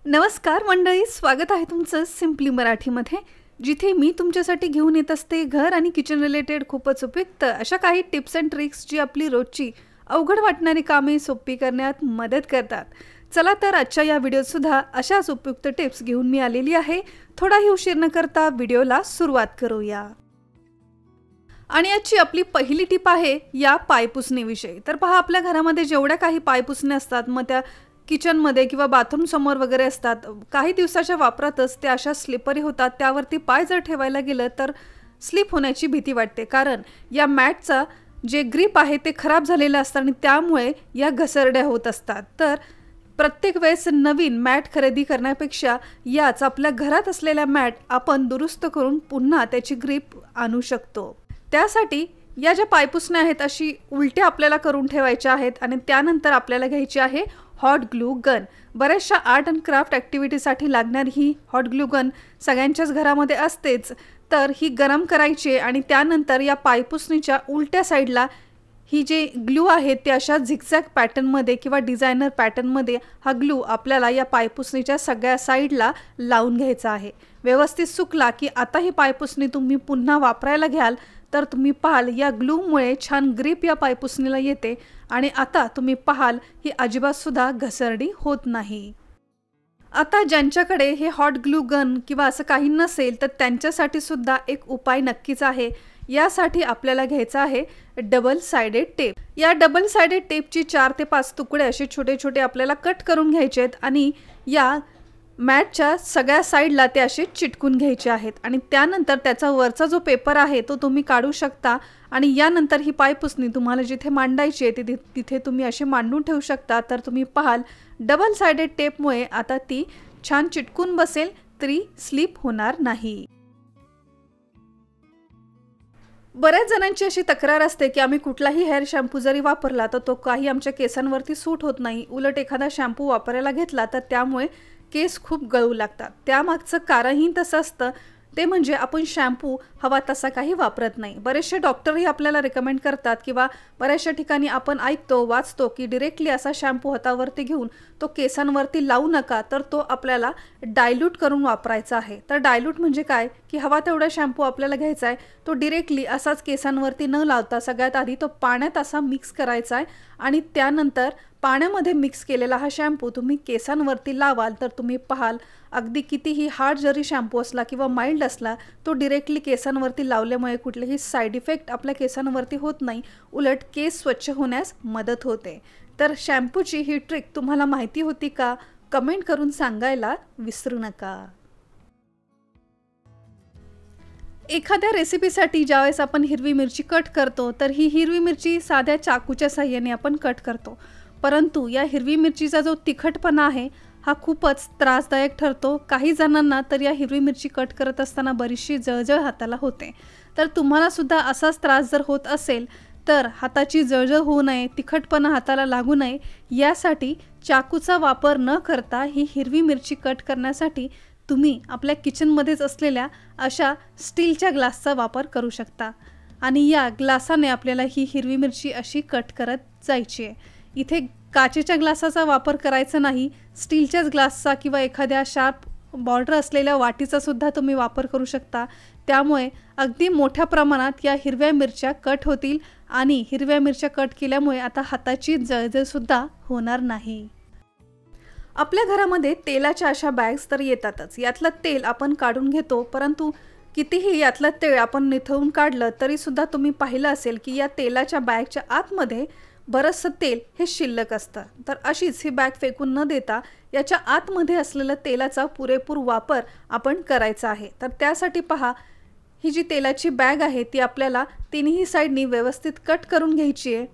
नमस्कार मंडळी, स्वागत आहे तुमचं सिम्पली मराठीमध्ये, जिथे मी तुमच्यासाठी घेऊन येत असते घर आणि किचन रिलेटेड खूपच उपयुक्त अशा काही टिप्स अँड ट्रिक्स जी आपली रोजची अवघड वाटणारी कामे सोपी करण्यात मदत करतात। चला तर आजच्या या व्हिडिओत सुद्धा अशाच उपयुक्त टिप्स घेऊन मी आलेली आहे। थोडाही उशीर न करता व्हिडिओला सुरुवात करूया। आणि आजची आपली पहिली टिप आहे या पायपुसणीविषयी। तर पहा, आपल्या घरामध्ये जेवढ्या काही पायपुसण्या असतात, मग त्या किचन मध्ये किंवा बाथरूम समोर वगैरे असतात, काही दिवसाच्या वापरातच त्या अशा स्लिपरी होतात। त्यावरती पाय जर ठेवायला गेलं तर स्लिप होण्याची भीती वाटते, कारण या मॅटचा जे ग्रिप आहे ते खराब झालेलं असतं आणि त्यामुळे या घसरड्या होत असतात। तर प्रत्येक वेळेस नवीन मॅट खरेदी करण्यापेक्षा याच आपल्या घरात असलेल्या मॅट आपण दुरुस्त करून पुन्हा त्याची ग्रिप आणू शकतो। त्यासाठी या ज्या पायपुसण्या आहेत अशी उलट्या आपल्याला करून ठेवायच्या आहेत आणि त्यानंतर आपल्याला घ्यायची आहे हॉट ग्लू गन। बऱ्याचशा आर्ट अँड क्राफ्ट ॲक्टिव्हिटीसाठी लागणारी ही हॉट ग्लू गन सगळ्यांच्याच घरामध्ये असतेच। तर ही गरम करायची आणि त्यानंतर या पायपुसणीच्या उलट्या साईडला ही जे ग्लू आहे ते अशा झिगझॅग पॅटर्नमध्ये किंवा डिझायनर पॅटर्नमध्ये हा ग्लू आपल्याला या पायपुसणीच्या सगळ्या साईडला लावून घ्यायचा आहे। व्यवस्थित सुकला की आता ही पायपुसणी तुम्ही पुन्हा वापरायला घ्याल तर तुम्ही पाहाल या ग्लूमुळे छान ग्रिप या पायपुसणीला येते आणि आता तुम्ही पाहाल ही अजिबात सुद्धा घसरडी होत नाही। आता ज्यांच्याकडे हे हॉट ग्लू गन किंवा असं काही नसेल तर त्यांच्यासाठी सुद्धा एक उपाय नक्कीच आहे। यासाठी आपल्याला घ्यायचा आहे डबल साइडेड टेप। या डबल साइडेड टेपची 4 ते 5 तुकडे असे छोटे छोटे आपल्याला कट करून घ्यायचे आहेत आणि या मॅटच्या सगळ्या साईडला ते असे चिटकून घ्यायचे आहेत आणि त्यानंतर त्याचा वरचा जो पेपर आहे तो तुम्ही काढू शकता आणि यानंतर ही पायपुसणी तुम्हाला जिथे मांडायची आहे तिथे तुम्ही असे मांडून ठेवू शकता। तर तुम्ही पाहाल डबल साइडेड टेपमुळे आता ती छान चिटकून बसेल, तरी स्लिप होणार नाही। बऱ्याच जणांची अशी तक्रार असते की आम्ही कुठलाही हेअर शॅम्पू जरी वापरला तर तो काही आमच्या केसांवरती सूट होत नाही, उलट एखादा शॅम्पू वापरायला घेतला तर त्यामुळे केस खूप गळू लागतात। त्यामागचं कारणही तसं असतं, ते म्हणजे आपण शॅम्पू हवा तसा काही वापरत नाही। बरेचसे डॉक्टरही आपल्याला रेकमेंड करतात किंवा बऱ्याचशा ठिकाणी आपण ऐकतो वाचतो की डायरेक्टली असा शॅम्पू हातावरती घेऊन तो केसांवरती लावू नका, तर तो आपल्याला डायल्यूट करून वापरायचा आहे। तर डायल्यूट म्हणजे काय की हवा तेवढा शॅम्पू आपल्याला घ्यायचा आहे, तो डायरेक्टली असाच केसांवरती न लावता सगळ्यात आधी तो पाण्यात असा मिक्स करायचा आहे आणि त्यानंतर पाण्यामध्ये मिक्स केलेला हा शॅम्पू तुम्ही केसांवरती लावाल तर तुम्ही पाहाल अगदी कितीही हार्ड जरी शॅम्पू असला किंवा माइल्ड असला तो डायरेक्टली केसांवरती लावल्यामुळे कुठलेही साईड इफेक्ट आपल्या केसांवरती होत नाही, उलट केस स्वच्छ होण्यास मदत होते। तर शॅम्पूची ही ट्रिक तुम्हाला माहिती होती का? कमेंट करून सांगायला विसरू नका। एखाद्या रेसिपीसाठी ज्यावेळेस आपण हिरवी मिरची कट करतो तर ही हिरवी मिरची साध्या चाकूच्या साहाय्याने आपण कट करतो, परंतु या हिरवी मिरचीचा जो तिखटपणा आहे हा खूपच त्रासदायक ठरतो। काही जणांना तर या हिरवी मिरची कट करत असताना बरीचशी जळजळ हाताला होते। तर तुम्हाला सुद्धा असाच त्रास जर होत असेल तर हाताची जळजळ होऊ नये, तिखटपणा हाताला लागू नये यासाठी चाकूचा वापर न करता ही हिरवी मिरची कट करण्यासाठी तुम्ही आपल्या किचनमध्येच असलेल्या अशा स्टीलच्या ग्लासचा वापर करू शकता आणि या ग्लासाने आपल्याला ही हिरवी मिरची अशी कट करत जायची आहे। इथे काचेच्या ग्लासाचा वापर करायचा नाही, स्टीलच्याच ग्लासचा किंवा एखाद्या शार्प बॉर्डर असलेल्या वाटीचा सुद्धा तुम्ही वापर करू शकता। त्यामुळे अगदी मोठ्या प्रमाणात या हिरव्या मिरच्या कट होतील आणि हिरव्या मिरच्या कट केल्यामुळे आता हाताची जळजळ सुद्धा होणार नाही। आपल्या घरामध्ये तेलाच्या अशा बॅग्स तर येतातच, यातलं तेल आपण काढून घेतो, परंतु कितीही यातलं तेल आपण निथळून काढलं तरी सुद्धा तुम्ही पाहिलं असेल की या तेलाच्या बॅगच्या आतमध्ये बरंचसं तेल हे शिल्लक असतं। तर अशीच ही बॅग फेकून न देता याच्या आतमध्ये असलेल्या तेलाचा पुरेपूर वापर आपण करायचा आहे। तर त्यासाठी पहा, ही जी तेलाची बॅग आहे ती आपल्याला तिन्ही साईडनी व्यवस्थित कट करून घ्यायची आहे।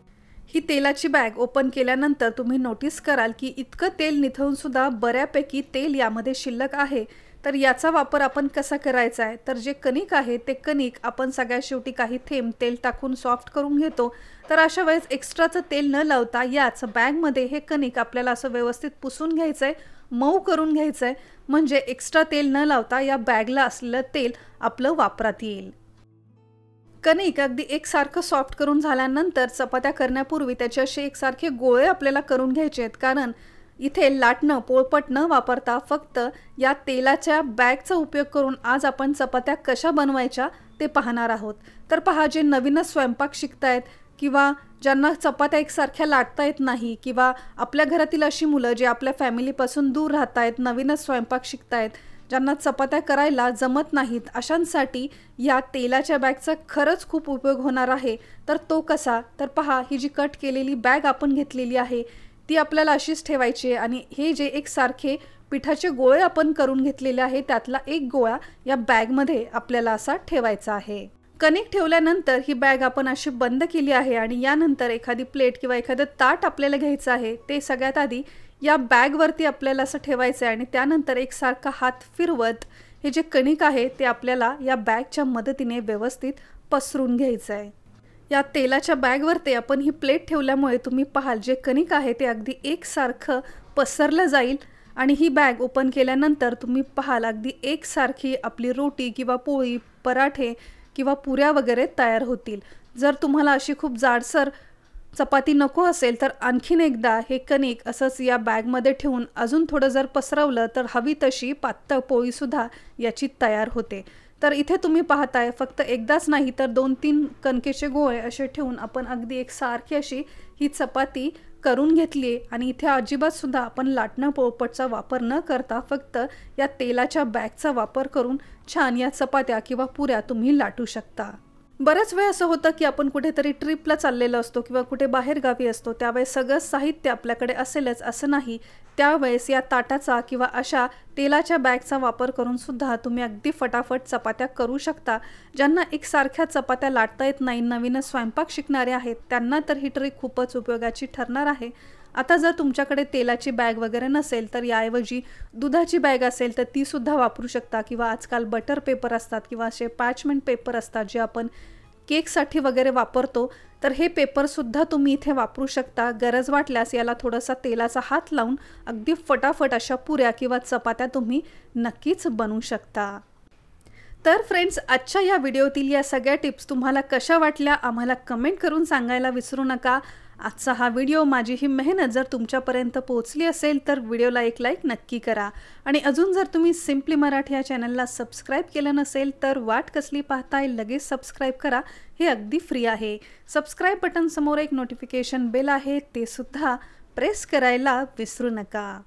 ही तेलाची बॅग ओपन केल्यानंतर तुम्ही नोटीस कराल की इतकं तेल निथळून सुद्धा बऱ्यापैकी तेल यामध्ये शिल्लक आहे। तर याचा वापर आपण कसा करायचा आहे, तर जे कणिक आहे ते कणिक आपण सगळ्यात शेवटी काही थेंब तेल टाकून सॉफ्ट करून घेतो। तर अशा वेळेस एक्स्ट्राचं तेल न लावता याच बॅगमध्ये हे कणिक आपल्याला असं व्यवस्थित पुसून घ्यायचं आहे, मऊ करून घ्यायचं आहे, म्हणजे एक्स्ट्रा तेल न लावता या बॅगला असलेलं तेल आपलं वापरात येईल। कणिक अगदी एकसारखं सॉफ्ट करून झाल्यानंतर चपात्या करण्यापूर्वी त्याचे असे एकसारखे गोळे आपल्याला करून घ्यायचे आहेत, कारण इथे लाटणं पोळपट न वापरता फक्त या तेलाच्या बॅगचा उपयोग करून आज आपण चपात्या कशा बनवायच्या ते पाहणार आहोत। तर पहा, जे नवीनच स्वयंपाक शिकतायत किंवा ज्यांना चपात्या एकसारख्या लाटता येत नाही किंवा आपल्या घरातील अशी मुलं जे आपल्या फॅमिलीपासून दूर राहत आहेत, नवीनच स्वयंपाक शिकतायत, ज्यांना चपात्या करायला जमत नाहीत, अशांसाठी या तेलाच्या बॅगचा खरंच खूप उपयोग होणार आहे। तर तो कसा? तर पहा, ही जी कट केलेली बॅग आपण घेतलेली आहे ती आपल्याला अशीच ठेवायची आहे आणि हे जे एकसारखे पिठाचे गोळे आपण करून घेतलेले आहे त्यातला एक गोळा या बॅगमध्ये आपल्याला असा ठेवायचा आहे। कणिक ठेवल्यानंतर ही बॅग आपण अशी बंद केली आहे आणि यानंतर एखादी प्लेट किंवा एखादं ताट आपल्याला घ्यायचं आहे। ते सगळ्यात आधी या बॅगवरती आपल्याला असं ठेवायचं आहे आणि त्यानंतर एकसारखा हात फिरवत हे जे कणिक आहे ते आपल्याला या बॅगच्या मदतीने व्यवस्थित पसरून घ्यायचं आहे। या तेलाच्या बॅगवरती आपण ही प्लेट ठेवल्यामुळे तुम्ही पाहाल जे कणिक आहे ते अगदी एकसारखं पसरलं जाईल आणि ही बॅग ओपन केल्यानंतर तुम्ही पाहाल अगदी एकसारखी आपली रोटी किंवा पोळी, पराठे किंवा पुऱ्या वगैरे तयार होतील। जर तुम्हाला अशी खूप जाडसर चपाती नको असेल तर आणखीन एकदा हे कणिक असंच या बॅगमध्ये ठेवून अजून थोडं जर पसरवलं तर हवी तशी पातळ पोळीसुद्धा याची तयार होते। तर इथे तुम्ही पाहताय फक्त एकदाच नाही तर 2-3 कणकेचे गोळे असे ठेवून आपण अगदी एकसारखी अशी ही चपाती करून घेतली आणि इथे अजिबात सुद्धा आपण लाटणं पोळपटचा वापर न करता फक्त या तेलाच्या बॅगचा वापर करून छान या चपात्या किंवा पुऱ्या तुम्ही लाटू शकता। बरेच वेळ असं होतं की आपण कुठेतरी ट्रिपला चाललेलो असतो किंवा कुठे बाहेर गावी असतो, त्यावेळेस सगळं साहित्य आपल्याकडे असेलच असं नाही। त्यावेळेस या ताटाचा किंवा अशा तेलाच्या बॅगचा वापर करून सुद्धा तुम्ही अगदी फटाफट चपात्या करू शकता। ज्यांना एकसारख्या चपात्या लाटता येत नाही, नवीनच स्वयंपाक शिकणारे आहेत, त्यांना तर ही ट्रिक खूपच उपयोगाची ठरणार आहे। आता जर तुमच्याकडे तेलाची बॅग वगैरे नसेल तर याऐवजी दुधाची बॅग असेल तर ती सुद्धा वापरू शकता किंवा आजकाल बटर पेपर असतात किंवा असे पॅचमेंट पेपर असतात जे आपण केकसाठी वगैरे वापरतो, तर हे पेपर सुद्धा तुम्ही इथे वापरू शकता। गरज वाटल्यास याला थोडासा तेलाचा हात लावून अगदी फटाफट अशा पुऱ्या किंवा चपात्या तुम्ही नक्कीच बनवू शकता। तर फ्रेंड्स, आजच्या या व्हिडिओतील या सगळ्या टिप्स तुम्हाला कशा वाटल्या आम्हाला कमेंट करून सांगायला विसरू नका। आजचा हा व्हिडिओ, माझी ही मेहनत जर तुमच्यापर्यंत पोहोचली असेल तर व्हिडिओला एक लाईक नक्की करा आणि अजून जर तुम्ही सिम्पली मराठी या चॅनलला सबस्क्राईब केलं नसेल तर वाट कसली पाहताय, लगेच सबस्क्राईब करा, हे अगदी फ्री आहे। सबस्क्राईब बटन समोर एक नोटिफिकेशन बेल आहे, ते सुद्धा प्रेस करायला विसरू नका।